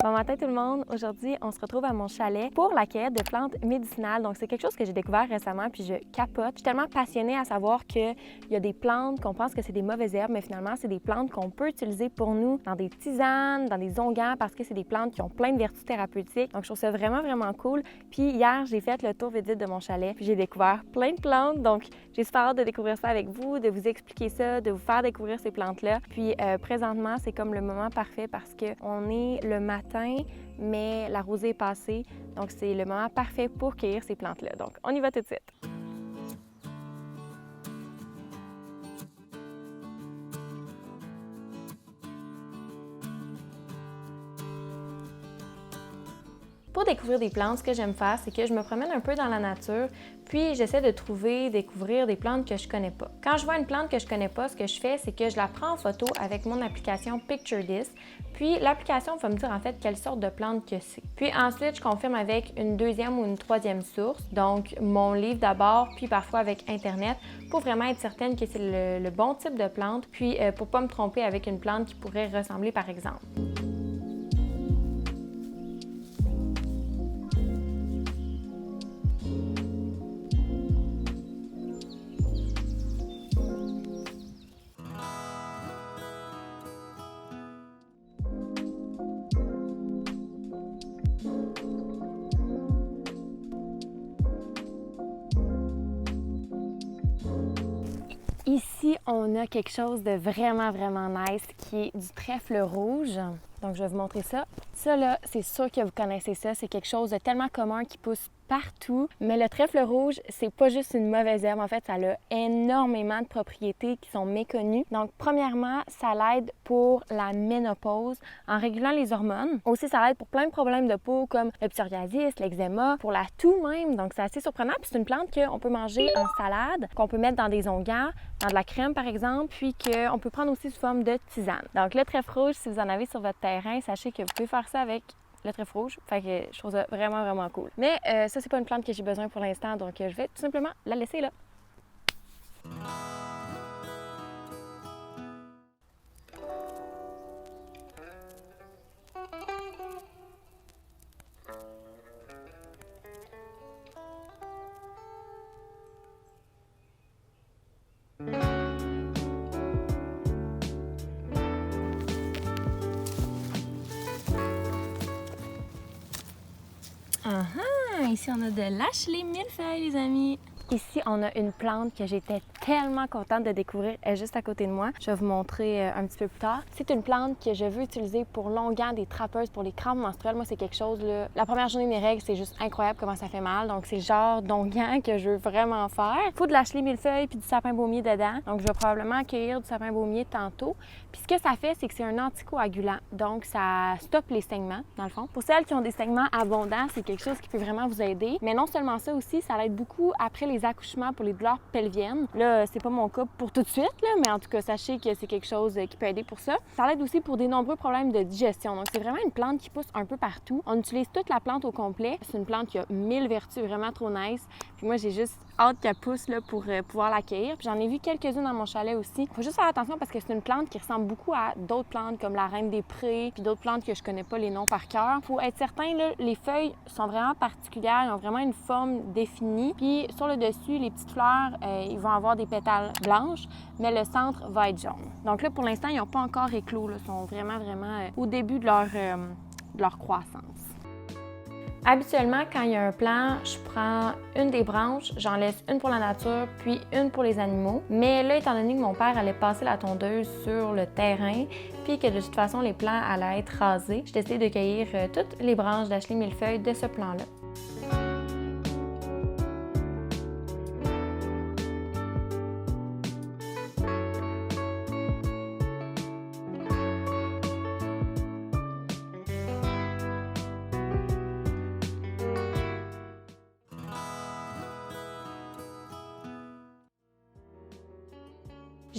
Bon matin tout le monde! Aujourd'hui, on se retrouve à mon chalet pour la cueillette de plantes médicinales. Donc, c'est quelque chose que j'ai découvert récemment puis je capote. Je suis tellement passionnée à savoir qu'il y a des plantes qu'on pense que c'est des mauvaises herbes, mais finalement, c'est des plantes qu'on peut utiliser pour nous dans des tisanes, dans des onguents, parce que c'est des plantes qui ont plein de vertus thérapeutiques. Donc, je trouve ça vraiment cool. Puis hier, j'ai fait le tour vite de mon chalet puis j'ai découvert plein de plantes. Donc, j'ai super hâte de découvrir ça avec vous, de vous expliquer ça, de vous faire découvrir ces plantes-là. Puis, présentement, c'est comme le moment parfait parce qu'on est le matin, mais la rosée est passée. Donc, c'est le moment parfait pour cueillir ces plantes-là. Donc, on y va tout de suite. Pour découvrir des plantes, ce que j'aime faire, c'est que je me promène un peu dans la nature, puis j'essaie de découvrir des plantes que je connais pas. Quand je vois une plante que je connais pas, ce que je fais, c'est que je la prends en photo avec mon application Picture This, puis l'application va me dire en fait quelle sorte de plante que c'est. Puis ensuite, je confirme avec une deuxième ou une troisième source, donc mon livre d'abord, puis parfois avec Internet, pour vraiment être certaine que c'est le bon type de plante, puis pour pas me tromper avec une plante qui pourrait ressembler par exemple. Ici, on a quelque chose de vraiment nice qui est du trèfle rouge. Donc, je vais vous montrer ça. Ça, là, c'est sûr que vous connaissez ça. C'est quelque chose de tellement commun qui pousse partout. Mais le trèfle rouge, c'est pas juste une mauvaise herbe. En fait, ça a énormément de propriétés qui sont méconnues. Donc, premièrement, ça l'aide pour la ménopause en régulant les hormones. Aussi, ça l'aide pour plein de problèmes de peau comme le psoriasis, l'eczéma, pour la toux même. Donc, c'est assez surprenant. Puis, c'est une plante qu'on peut manger en salade, qu'on peut mettre dans des onguents, dans de la crème par exemple, puis qu'on peut prendre aussi sous forme de tisane. Donc, le trèfle rouge, si vous en avez sur votre terrain, sachez que vous pouvez faire ça avec le trèfle rouge. Fait que je trouve ça vraiment cool. Mais ça, c'est pas une plante que j'ai besoin pour l'instant, donc je vais tout simplement la laisser là. Ici, on a de l'Ashley millefeuille, les amis. Ici, on a une plante que j'étais tellement contente de découvrir. Elle est juste à côté de moi. Je vais vous montrer un petit peu plus tard. C'est une plante que je veux utiliser pour l'onguent des trappeuses, pour les crampes menstruelles. Moi, c'est quelque chose, là, la première journée de mes règles, c'est juste incroyable comment ça fait mal. Donc, c'est le genre d'onguent que je veux vraiment faire. Il faut de l'Ashley millefeuille puis du sapin baumier dedans. Donc, je vais probablement cueillir du sapin baumier tantôt. Puis, ce que ça fait, c'est que c'est un anticoagulant. Donc, ça stoppe les saignements, dans le fond. Pour celles qui ont des saignements abondants, c'est quelque chose qui peut vraiment vous aider. Mais non seulement ça aussi, ça l'aide beaucoup après les accouchements pour les douleurs pelviennes. Là, c'est pas mon cas pour tout de suite, là, mais en tout cas, sachez que c'est quelque chose qui peut aider pour ça. Ça l'aide aussi pour des nombreux problèmes de digestion. Donc, c'est vraiment une plante qui pousse un peu partout. On utilise toute la plante au complet. C'est une plante qui a 1000 vertus, vraiment trop nice. Puis moi, j'ai juste hâte qu'elle pousse là, pour pouvoir l'accueillir. Puis j'en ai vu quelques-unes dans mon chalet aussi. Faut juste faire attention parce que c'est une plante qui ressemble beaucoup à d'autres plantes comme la reine des prés, puis d'autres plantes que je connais pas les noms par cœur. Faut être certain, là, les feuilles sont vraiment particulières. Ils ont vraiment une forme définie. Puis sur le dessus, les petites fleurs, ils vont avoir des pétales blanches, mais le centre va être jaune. Donc là, pour l'instant, ils n'ont pas encore éclos. Ils sont vraiment au début de leur croissance. Habituellement, quand il y a un plant, je prends une des branches, j'en laisse une pour la nature, puis une pour les animaux. Mais là, étant donné que mon père allait passer la tondeuse sur le terrain, puis que de toute façon, les plants allaient être rasés, j'ai décidé de cueillir toutes les branches d'Ashley millefeuille de ce plant-là.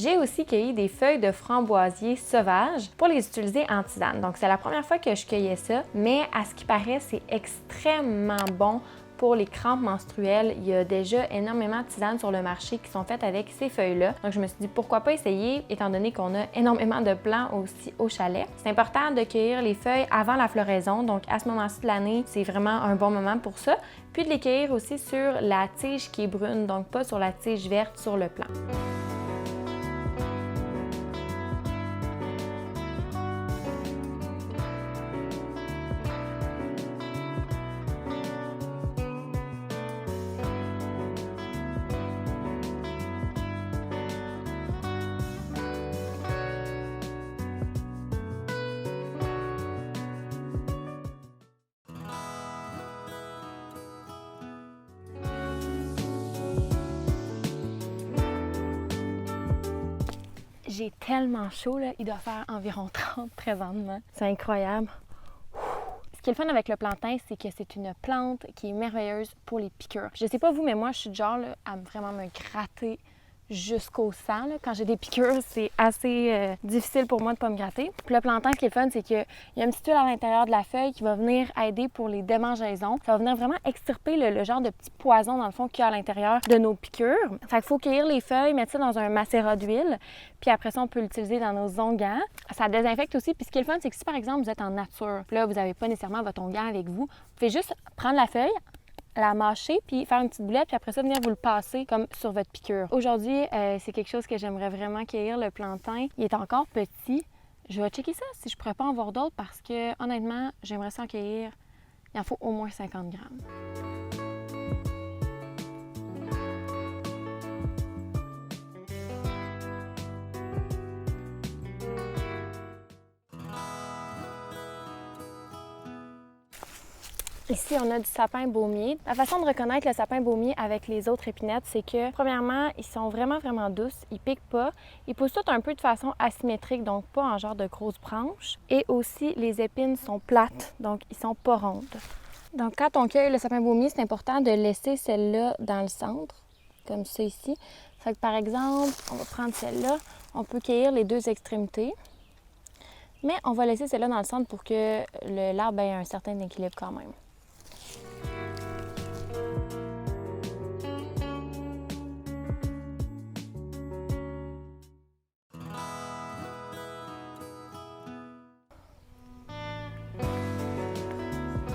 J'ai aussi cueilli des feuilles de framboisier sauvages pour les utiliser en tisane. Donc, c'est la première fois que je cueillais ça, mais à ce qui paraît, c'est extrêmement bon pour les crampes menstruelles, il y a déjà énormément de tisanes sur le marché qui sont faites avec ces feuilles-là. Donc je me suis dit pourquoi pas essayer, étant donné qu'on a énormément de plants aussi au chalet. C'est important de cueillir les feuilles avant la floraison, donc à ce moment-ci de l'année, c'est vraiment un bon moment pour ça. Puis de les cueillir aussi sur la tige qui est brune, donc pas sur la tige verte sur le plant. J'ai tellement chaud, là. Il doit faire environ 30 présentement. C'est incroyable. Ce qui est le fun avec le plantain, c'est que c'est une plante qui est merveilleuse pour les piqûres. Je sais pas vous, mais moi, je suis du genre là, à vraiment me gratter jusqu'au sang. Là. Quand j'ai des piqûres, c'est assez difficile pour moi de ne pas me gratter. Puis le plantain, ce qui est le fun, c'est qu'il y a une petite huile à l'intérieur de la feuille qui va venir aider pour les démangeaisons. Ça va venir vraiment extirper le genre de petit poison, dans le fond, qu'il y a à l'intérieur de nos piqûres. Fait qu'il faut cueillir les feuilles, mettre ça dans un macérat d'huile, puis après ça, on peut l'utiliser dans nos onguents. Ça désinfecte aussi. Puis ce qui est le fun, c'est que si, par exemple, vous êtes en nature, là, vous n'avez pas nécessairement votre onguent avec vous, vous pouvez juste prendre la feuille, la mâcher, puis faire une petite boulette, puis après ça, venir vous le passer comme sur votre piqûre. Aujourd'hui, c'est quelque chose que j'aimerais vraiment cueillir, le plantain. Il est encore petit. Je vais checker ça si je pourrais pas en voir d'autres parce que, honnêtement, j'aimerais ça en cueillir. Il en faut au moins 50 grammes. Ici, on a du sapin baumier. La façon de reconnaître le sapin baumier avec les autres épinettes, c'est que, premièrement, ils sont vraiment douces, ils piquent pas. Ils poussent tous un peu de façon asymétrique, donc pas en genre de grosses branches. Et aussi, les épines sont plates, donc ils sont pas rondes. Donc, quand on cueille le sapin baumier, c'est important de laisser celle-là dans le centre, comme ça ici. Fait que, par exemple, on va prendre celle-là, on peut cueillir les deux extrémités. Mais on va laisser celle-là dans le centre pour que l'arbre ait un certain équilibre quand même.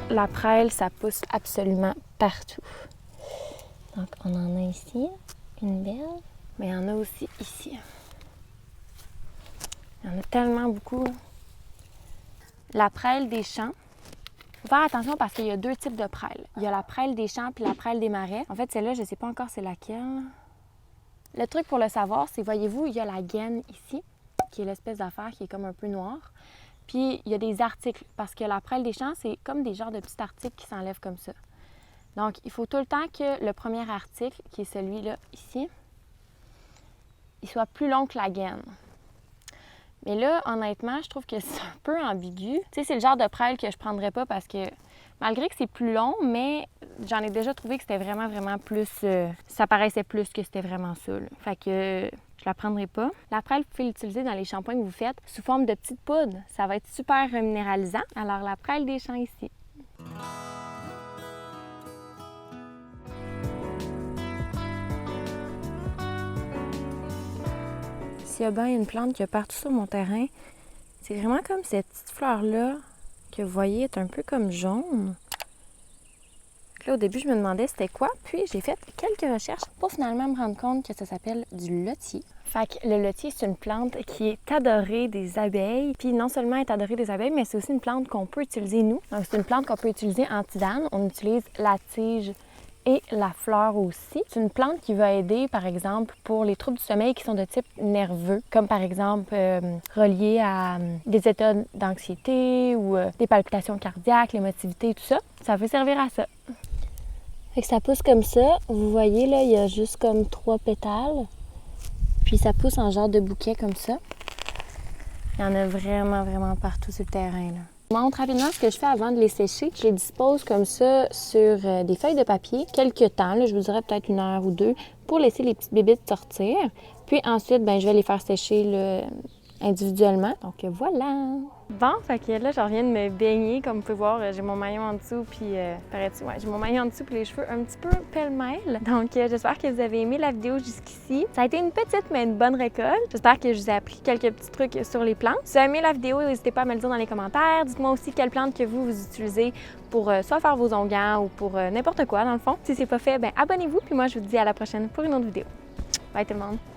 La prêle, ça pousse absolument partout. Donc, on en a ici, une belle, mais il y en a aussi ici. Il y en a tellement beaucoup. La prêle des champs. Faut faire attention parce qu'il y a deux types de prêles. Il y a la prêle des champs puis la prêle des marais. En fait, celle-là, je ne sais pas encore c'est laquelle. Le truc pour le savoir, c'est, voyez-vous, il y a la gaine ici, qui est l'espèce d'affaire qui est comme un peu noire. Puis, il y a des articles, parce que la prêle des champs, c'est comme des genres de petits articles qui s'enlèvent comme ça. Donc, il faut tout le temps que le premier article, qui est celui-là, ici, il soit plus long que la gaine. Mais là, honnêtement, je trouve que c'est un peu ambigu. Tu sais, c'est le genre de prêle que je prendrais pas parce que, malgré que c'est plus long, mais j'en ai déjà trouvé que c'était vraiment plus... ça paraissait plus que c'était vraiment ça, là. Fait que je la prendrai pas. La prêle, vous pouvez l'utiliser dans les shampoings que vous faites sous forme de petites poudres. Ça va être super minéralisant. Alors, la prêle des champs ici. S'il y a bien une plante qui est partout sur mon terrain, c'est vraiment comme cette petite fleur-là que vous voyez est un peu comme jaune. Là, au début, je me demandais c'était quoi, puis j'ai fait quelques recherches pour finalement me rendre compte que ça s'appelle du lotier. Fait que le lotier, c'est une plante qui est adorée des abeilles. Puis non seulement est adorée des abeilles, mais c'est aussi une plante qu'on peut utiliser nous. Donc c'est une plante qu'on peut utiliser en tisane. On utilise la tige et la fleur aussi. C'est une plante qui va aider, par exemple, pour les troubles du sommeil qui sont de type nerveux, comme par exemple reliés à des états d'anxiété ou des palpitations cardiaques, l'émotivité, tout ça. Ça peut servir à ça. Fait que ça pousse comme ça. Vous voyez, là, il y a juste comme 3 pétales. Puis ça pousse en genre de bouquet comme ça. Il y en a vraiment partout sur le terrain, là. Je vous montre rapidement ce que je fais avant de les sécher. Je les dispose comme ça sur des feuilles de papier, quelques temps, là, je vous dirais peut-être 1 heure ou 2, pour laisser les petites bébites sortir. Puis ensuite, je vais les faire sécher là, individuellement. Donc voilà! Bon, fait que là, je reviens de me baigner. Comme vous pouvez voir, j'ai mon maillot en dessous, puis paraît-tu, ouais, j'ai mon maillot en dessous, puis les cheveux un petit peu pêle-mêle. Donc, j'espère que vous avez aimé la vidéo jusqu'ici. Ça a été une petite, mais une bonne récolte. J'espère que je vous ai appris quelques petits trucs sur les plantes. Si vous avez aimé la vidéo, n'hésitez pas à me le dire dans les commentaires. Dites-moi aussi quelle plante que vous utilisez pour soit faire vos onguents ou pour n'importe quoi, dans le fond. Si c'est pas fait, ben abonnez-vous, puis moi, je vous dis à la prochaine pour une autre vidéo. Bye tout le monde!